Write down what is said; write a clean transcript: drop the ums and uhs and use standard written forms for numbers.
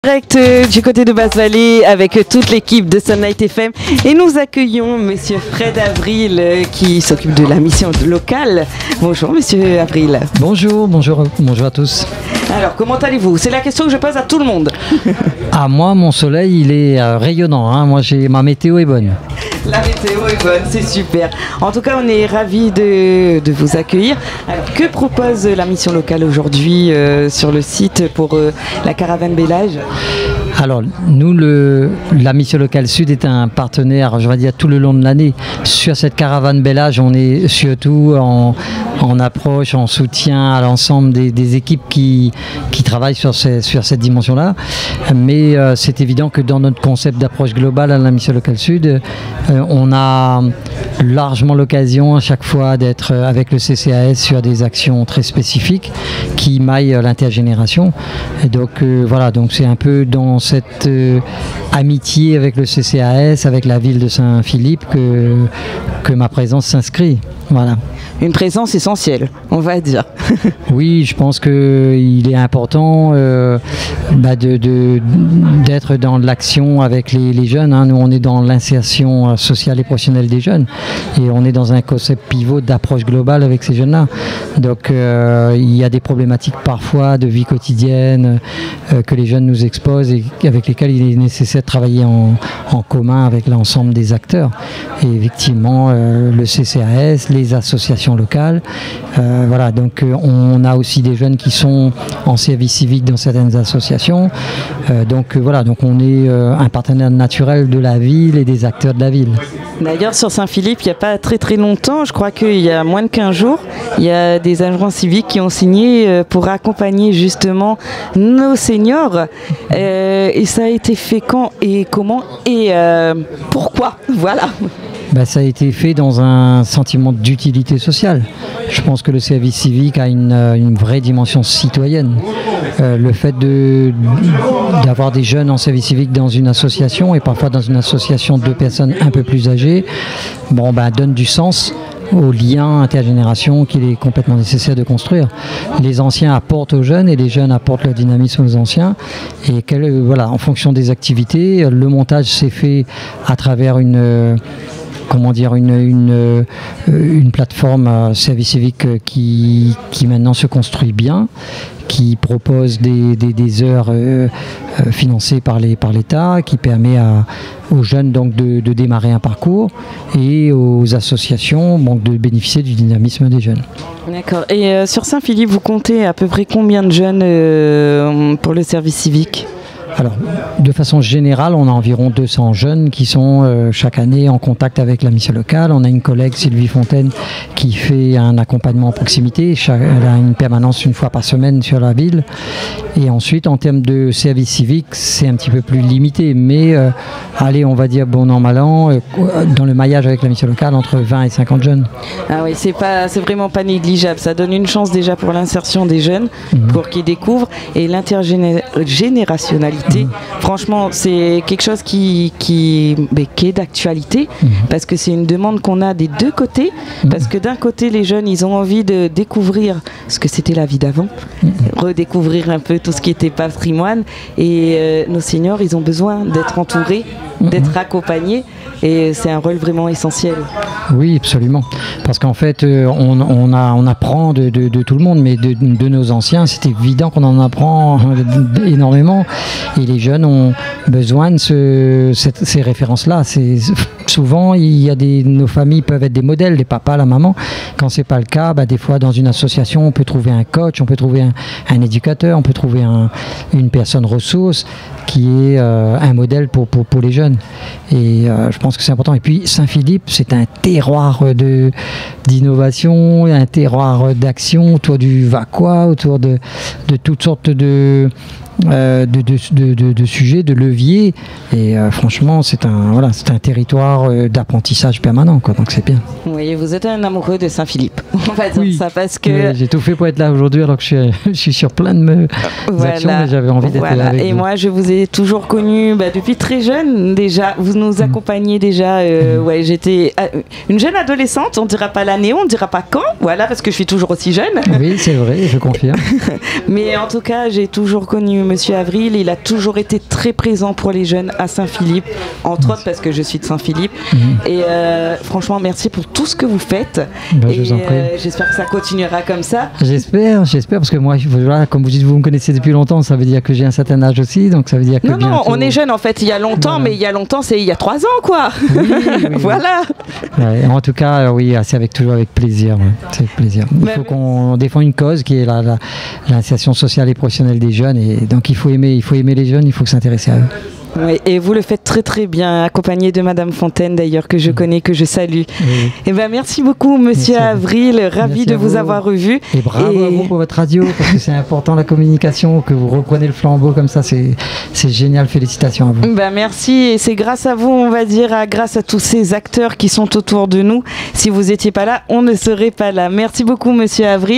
Direct du côté de Basse-Vallée avec toute l'équipe de Sunlight FM et nous accueillons Monsieur Fred Avril qui s'occupe de la mission locale. Bonjour Monsieur Avril. Bonjour à tous. Alors comment allez-vous? C'est la question que je pose à tout le monde. Ah moi mon soleil il est rayonnant, hein. Moi ma météo est bonne. La météo est bonne, c'est super. En tout cas on est ravis de vous accueillir. Alors que propose la mission locale aujourd'hui sur le site pour la caravane Bellage? Alors nous la mission locale Sud est un partenaire, je vais dire tout le long de l'année. Sur cette caravane Bellage, on est surtout en approche, en soutien à l'ensemble des équipes qui travaillent sur cette dimension-là. Mais c'est évident que dans notre concept d'approche globale à la mission locale Sud, on a largement l'occasion à chaque fois d'être avec le CCAS sur des actions très spécifiques qui maillent l'intergénération. Et donc voilà, donc c'est un peu dans cette amitié avec le CCAS, avec la ville de Saint-Philippe que ma présence s'inscrit. Voilà. Une présence essentielle, on va dire. Oui, je pense qu'il est important d'être dans l'action avec les jeunes, hein. Nous, on est dans l'insertion sociale et professionnelle des jeunes et on est dans un concept pivot d'approche globale avec ces jeunes-là. Donc, il y a des problématiques parfois de vie quotidienne que les jeunes nous exposent et avec lesquelles il est nécessaire de travailler en commun avec l'ensemble des acteurs. Et effectivement, le CCAS, les associations locales, voilà, donc on a aussi des jeunes qui sont en service civique dans certaines associations, donc voilà, donc on est un partenaire naturel de la ville et des acteurs de la ville. D'ailleurs sur Saint-Philippe, il n'y a pas très longtemps, je crois qu'il y a moins de 15 jours, il y a des agents civiques qui ont signé pour accompagner justement nos seniors, et ça a été fait quand et comment et pourquoi, voilà. Ça a été fait dans un sentiment d'utilité sociale. Je pense que le service civique a une vraie dimension citoyenne. Le fait d'avoir des jeunes en service civique dans une association et parfois dans une association de personnes un peu plus âgées, donne du sens au lien intergénération qu'il est complètement nécessaire de construire. Les anciens apportent aux jeunes et les jeunes apportent leur dynamisme aux anciens. Et voilà, en fonction des activités, le montage s'est fait à travers une plateforme service civique qui maintenant se construit bien, qui propose des heures financées par l'État, qui permet aux jeunes donc de démarrer un parcours et aux associations donc de bénéficier du dynamisme des jeunes. D'accord. Et sur Saint-Philippe, vous comptez à peu près combien de jeunes pour le service civique ? Alors, de façon générale, on a environ 200 jeunes qui sont chaque année en contact avec la mission locale. On a une collègue, Sylvie Fontaine, qui fait un accompagnement en proximité. Elle a une permanence une fois par semaine sur la ville. Et ensuite, en termes de service civique, c'est un petit peu plus limité. Mais, allez, on va dire bon an, mal an, dans le maillage avec la mission locale, entre 20 et 50 jeunes. Ah oui, c'est vraiment pas négligeable. Ça donne une chance déjà pour l'insertion des jeunes, pour qu'ils découvrent, et l'intergénérationnalité. Franchement, c'est quelque chose qui est d'actualité, parce que c'est une demande qu'on a des deux côtés, parce que d'un côté, les jeunes, ils ont envie de découvrir ce que c'était la vie d'avant, redécouvrir un peu tout ce qui était patrimoine, et nos seniors, ils ont besoin d'être entourés, d'être accompagnés, et c'est un rôle vraiment essentiel. Oui, absolument. Parce qu'en fait, on apprend de tout le monde, mais de nos anciens, c'est évident qu'on en apprend énormément. Et les jeunes ont besoin de ces références-là. Souvent, nos familles peuvent être des modèles, les papas, la maman. Quand c'est pas le cas, des fois dans une association, on peut trouver un coach, on peut trouver un éducateur, on peut trouver une personne ressource qui est un modèle pour les jeunes. Et je pense que c'est important. Et puis Saint-Philippe, c'est un terroir d'innovation, un terroir d'action autour du va-quoi, autour de toutes sortes de sujets, de leviers, et franchement c'est un territoire d'apprentissage permanent, quoi, donc c'est bien. Oui, vous êtes un amoureux de Saint-Philippe, on va dire ça, parce que j'ai tout fait pour être là aujourd'hui alors que je suis sur plein de actions, mais j'avais envie d'être là avec vous. Moi je vous ai toujours connu depuis très jeune déjà, vous nous accompagnez déjà, j'étais une jeune adolescente, on ne dira pas l'année, on ne dira pas quand, voilà, parce que je suis toujours aussi jeune. Oui, c'est vrai, je confirme. Mais en tout cas j'ai toujours connu Monsieur Avril. Il a toujours été très présent pour les jeunes à Saint-Philippe, entre autres parce que je suis de Saint-Philippe. Et franchement, merci pour tout ce que vous faites. Je vous en prie. J'espère que ça continuera comme ça. J'espère, parce que moi, voilà, comme vous dites, vous me connaissez depuis longtemps, ça veut dire que j'ai un certain âge aussi, donc ça veut dire que non, on est jeune en fait, il y a longtemps, mais il y a longtemps, c'est il y a 3 ans, quoi. Oui, voilà. Ouais, en tout cas, oui, c'est toujours avec plaisir. Ouais. C'est avec plaisir. Il faut qu'on défende une cause qui est l'insertion sociale et professionnelle des jeunes, et donc il faut aimer les jeunes, il faut s'intéresser à eux. Oui, et vous le faites très très bien, accompagné de Madame Fontaine d'ailleurs, que je connais, que je salue. Oui. Et merci beaucoup Monsieur Avril, ravi de vous avoir revu. Et bravo à vous pour votre radio, parce que c'est important la communication, que vous reprenez le flambeau comme ça, c'est génial, félicitations à vous. Merci, et c'est grâce à vous, on va dire, grâce à tous ces acteurs qui sont autour de nous. Si vous n'étiez pas là, on ne serait pas là. Merci beaucoup Monsieur Avril.